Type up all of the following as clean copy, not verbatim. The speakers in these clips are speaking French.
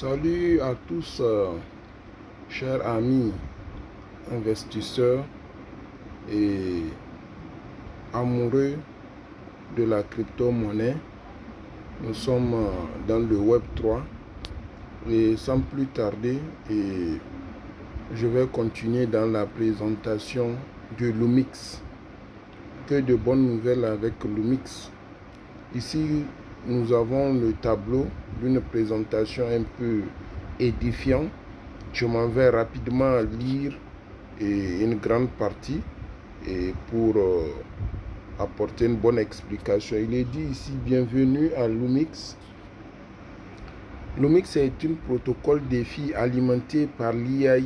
Salut à tous, chers amis investisseurs et amoureux de la crypto-monnaie. Nous sommes dans le Web3 et sans plus tarder, je vais continuer dans la présentation de Lumix. Que de bonnes nouvelles avec Lumix. Ici, nous avons le tableau d'une présentation un peu édifiante. Je m'en vais rapidement lire une grande partie et pour apporter une bonne explication. Il est dit ici, bienvenue à Lumix. Lumix est un protocole défi alimenté par l'IA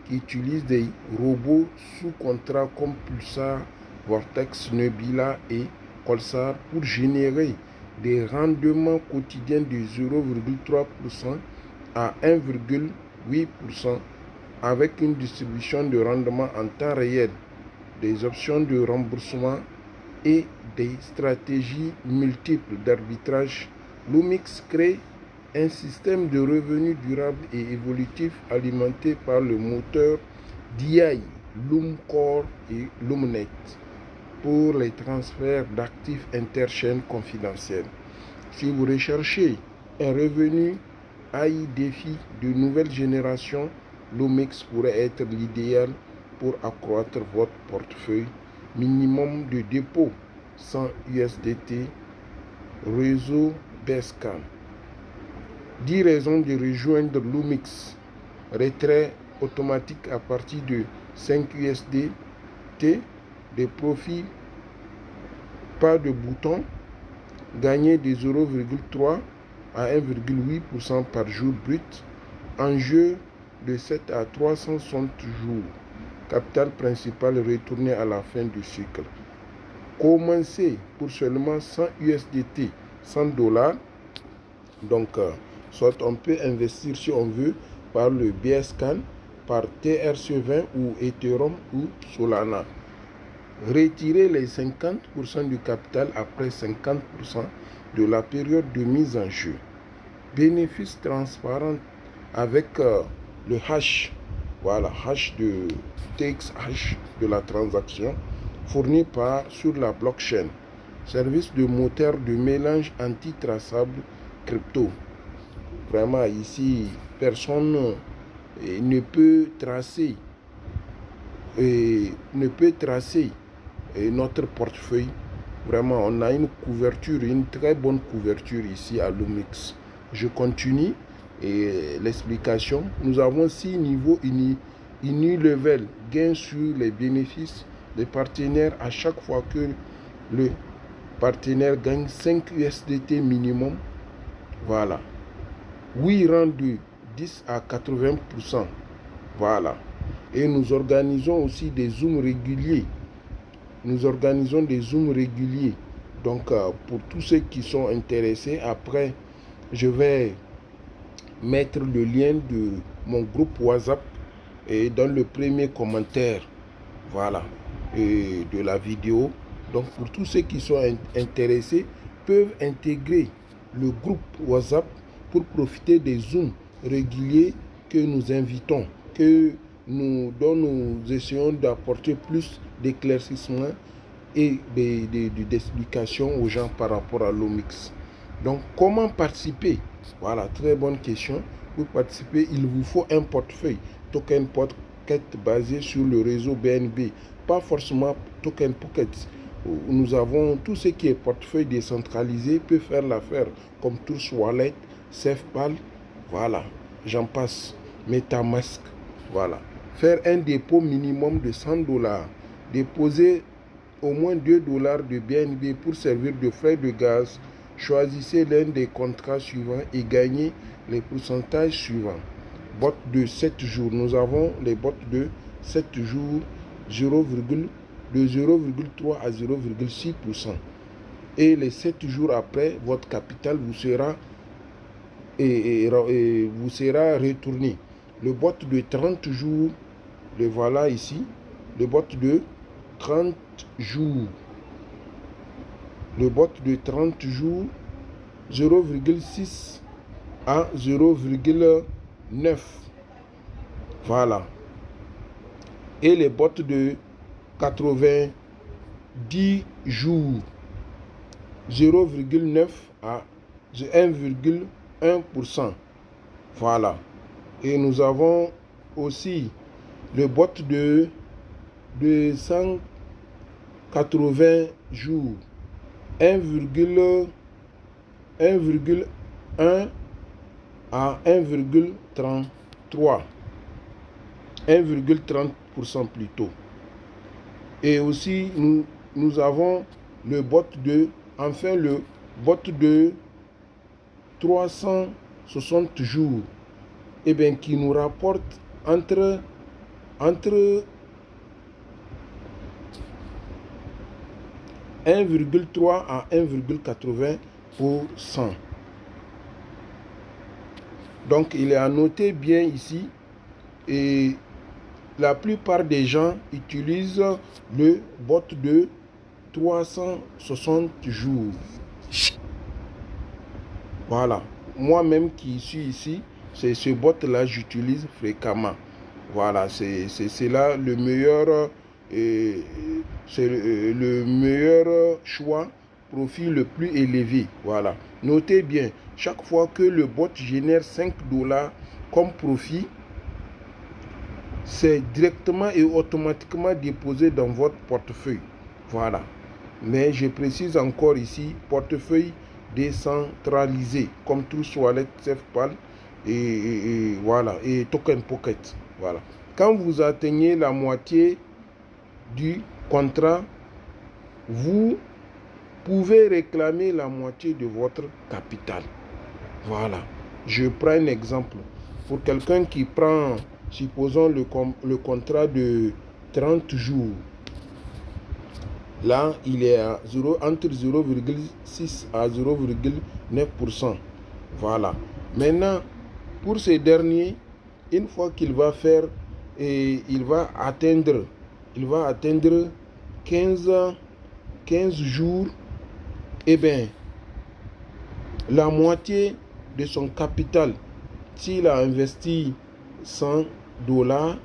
qui utilise des robots sous contrat comme Pulsar, Vortex, Nebula et Pulsar pour générer des rendements quotidiens de 0,3% à 1,8% avec une distribution de rendement en temps réel, des options de remboursement et des stratégies multiples d'arbitrage. Lumix crée un système de revenus durable et évolutif alimenté par le moteur d'IA LumCore et LumNet pour les transferts d'actifs interchaînes confidentiels. Si vous recherchez un revenu AI défi de nouvelle génération, Lumix pourrait être l'idéal pour accroître votre portefeuille. Minimum de dépôt 100 USDT, réseau Bescan. 10 raisons de rejoindre Lumix. Retrait automatique à partir de 5 USDT, des profits, pas de bouton, gagner de 0,3 à 1,8% par jour brut, enjeu de 7 à 360 jours, capital principal retourné à la fin du cycle. Commencez pour seulement 100 USDT, 100 $. Donc, soit on peut investir si on veut par le BSCAN, par TRC20 ou Ethereum ou Solana. Retirez les 50% du capital après 50% de la période de mise en jeu. Bénéfice transparent avec le hash, voilà, hash de TXH de la transaction fourni sur la blockchain. Service de moteur de mélange anti-traçable crypto. Vraiment ici, personne ne peut tracer notre portefeuille. Vraiment, on a une couverture, une très bonne couverture ici à Lumix. Je continue et l'explication. Nous avons 6 niveaux level gain sur les bénéfices des partenaires à chaque fois que le partenaire gagne 5 USDT minimum. Voilà. 8 rangs de 10 à 80%. Voilà. Et nous organisons aussi des zooms réguliers. Donc, pour tous ceux qui sont intéressés, après, je vais mettre le lien de mon groupe WhatsApp et dans le premier commentaire, voilà, et de la vidéo. Donc, pour tous ceux qui sont intéressés, peuvent intégrer le groupe WhatsApp pour profiter des zooms réguliers que nous invitons, dont nous essayons d'apporter plus d'éclaircissements et d'explications aux gens par rapport à Lumix. Donc, comment participer? Voilà, très bonne question. Pour participer, il vous faut un portefeuille, Token Pocket basé sur le réseau BNB, pas forcément Token Pocket. Nous avons tout ce qui est portefeuille décentralisé, peut faire l'affaire, comme Trust Wallet, SafePal, voilà, j'en passe, MetaMask, voilà. Faire un dépôt minimum de 100 $, déposer au moins 2 $ de BNB pour servir de frais de gaz. Choisissez l'un des contrats suivants et gagnez les pourcentages suivants. Bot de 7 jours. Nous avons les bots de 7 jours, de 0,3 à 0,6%. Et les 7 jours après, votre capital vous sera retourné. Le bot de 30 jours, le voilà ici. Le bot de 30 jours. Le bot de 30 jours, 0,6 à 0,9. Voilà. Et les bots de 90 jours, 0,9 à 1,1%. Voilà. Et nous avons aussi le bot de 180 jours, 1,1 à 1,33. 1,30% plutôt. Et aussi, nous avons le bot de, enfin le bot de 360 jours, et bien, qui nous rapporte entre 1,3 à 1,80%. Donc, il est à noter bien ici, et la plupart des gens utilisent le bot de 360 jours. Voilà. Moi-même qui suis ici, c'est ce bot-là j'utilise fréquemment. Voilà, c'est là le meilleur, c'est le meilleur choix, profit le plus élevé. Voilà. Notez bien, chaque fois que le bot génère 5 $ comme profit, c'est directement et automatiquement déposé dans votre portefeuille. Voilà. Mais je précise encore ici, portefeuille décentralisé, comme Trust Wallet, SafePal et voilà, et Token Pocket. Voilà. Quand vous atteignez la moitié du contrat, vous pouvez réclamer la moitié de votre capital. Voilà. Je prends un exemple. Pour quelqu'un qui prend, supposons le contrat de 30 jours, là, il est à entre 0,6 à 0,9%. Voilà. Maintenant, pour ces derniers, une fois qu'il va faire, et il va atteindre 15 jours, et bien, la moitié de son capital, s'il a investi 100 $,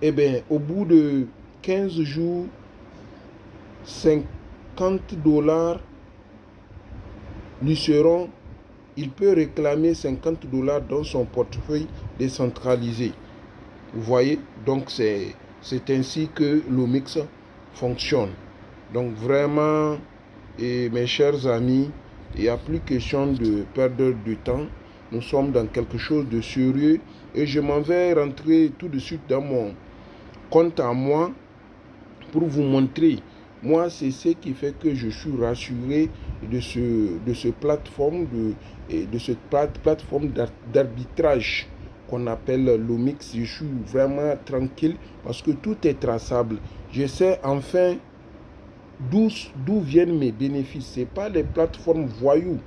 et bien, au bout de 15 jours, 50 $ lui seront, il peut réclamer 50 $ dans son portefeuille décentralisé. Vous voyez, donc c'est ainsi que l'Omix fonctionne. Donc vraiment, et mes chers amis, il n'y a plus question de perdre du temps. Nous sommes dans quelque chose de sérieux et je m'en vais rentrer tout de suite dans mon compte à moi pour vous montrer. Moi, c'est ce qui fait que je suis rassuré de cette plateforme d'arbitrage qu'on appelle l'Omix. Je suis vraiment tranquille parce que tout est traçable. Je sais enfin d'où viennent mes bénéfices. Ce n'est pas les plateformes voyous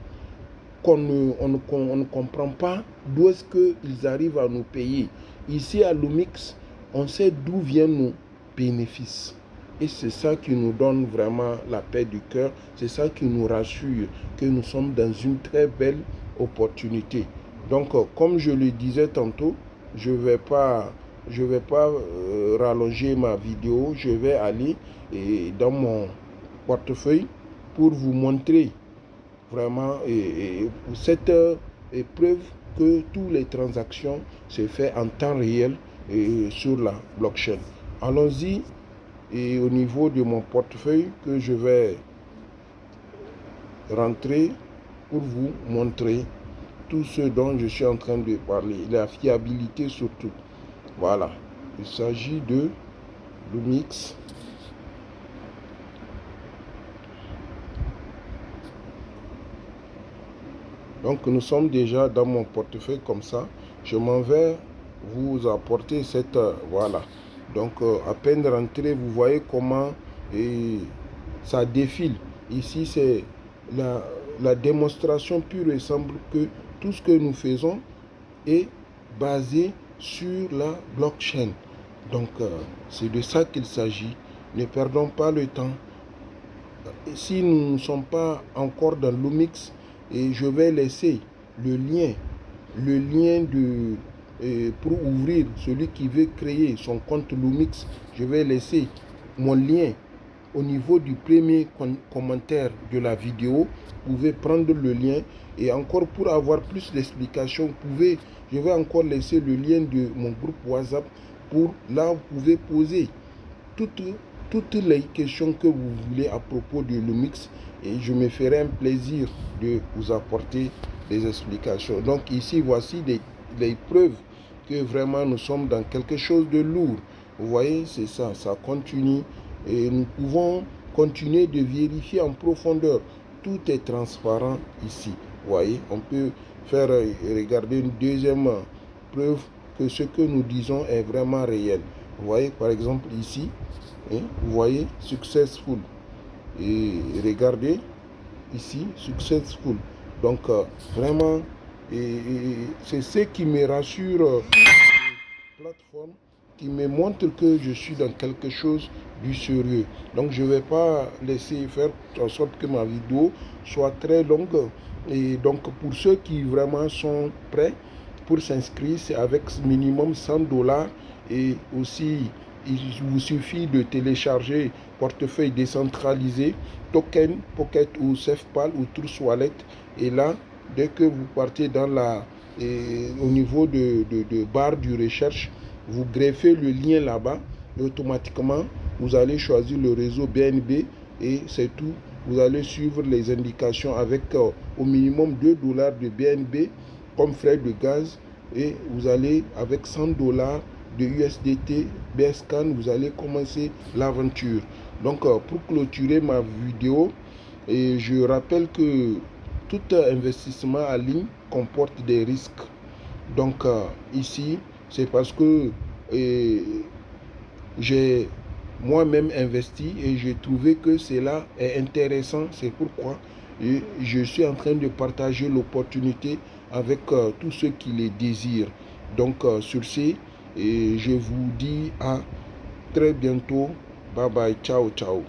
on ne comprend pas d'où est-ce qu'ils arrivent à nous payer. Ici à l'Omix, on sait d'où viennent nos bénéfices. Et c'est ça qui nous donne vraiment la paix du cœur. C'est ça qui nous rassure que nous sommes dans une très belle opportunité. Donc, comme je le disais tantôt, je vais pas rallonger ma vidéo. Je vais aller dans mon portefeuille pour vous montrer vraiment cette preuve que toutes les transactions se font en temps réel sur la blockchain. Allons-y. Et au niveau de mon portefeuille que je vais rentrer pour vous montrer tout ce dont je suis en train de parler, la fiabilité surtout. Voilà, il s'agit de l'Omix. Donc nous sommes déjà dans mon portefeuille comme ça. Je m'en vais vous apporter cette voilà. Donc à peine rentré, vous voyez comment ça défile. Ici c'est la démonstration pure et simple que tout ce que nous faisons est basé sur la blockchain. Donc c'est de ça qu'il s'agit. Ne perdons pas le temps. Si nous ne sommes pas encore dans l'Omix, et je vais laisser le lien le lien pour ouvrir, celui qui veut créer son compte Lumix, je vais laisser mon lien au niveau du premier commentaire de la vidéo. Vous pouvez prendre le lien, et encore pour avoir plus d'explications, je vais encore laisser le lien de mon groupe WhatsApp. Pour là, vous pouvez poser toutes les questions que vous voulez à propos de Lumix, et je me ferai un plaisir de vous apporter des explications. Donc ici, voici les preuves que vraiment nous sommes dans quelque chose de lourd. Vous voyez, c'est ça, ça continue, et nous pouvons continuer de vérifier en profondeur. Tout est transparent ici. Vous voyez, on peut faire regarder une deuxième preuve que ce que nous disons est vraiment réel. Vous voyez, par exemple ici, hein, vous voyez successful, et regardez ici successful. Donc vraiment, c'est ce qui me rassure, plateforme qui me montre que je suis dans quelque chose du sérieux. Donc je ne vais pas laisser faire en sorte que ma vidéo soit très longue. Et donc pour ceux qui vraiment sont prêts pour s'inscrire, c'est avec minimum $100. Et aussi, il vous suffit de télécharger portefeuille décentralisé, token, pocket ou SafePal ou Trust Wallet. Et là, dès que vous partez dans au niveau de barre de recherche, vous greffez le lien là-bas, et automatiquement, vous allez choisir le réseau BNB, et c'est tout. Vous allez suivre les indications avec au minimum $2 de BNB comme frais de gaz, et vous allez avec $100 de USDT BSCAN, vous allez commencer l'aventure. Donc pour clôturer ma vidéo, et je rappelle que tout investissement en ligne comporte des risques. Donc ici, c'est parce que j'ai moi-même investi et j'ai trouvé que cela est intéressant. C'est pourquoi je suis en train de partager l'opportunité avec tous ceux qui les désirent. Donc sur ce, je vous dis à très bientôt. Bye bye, ciao, ciao.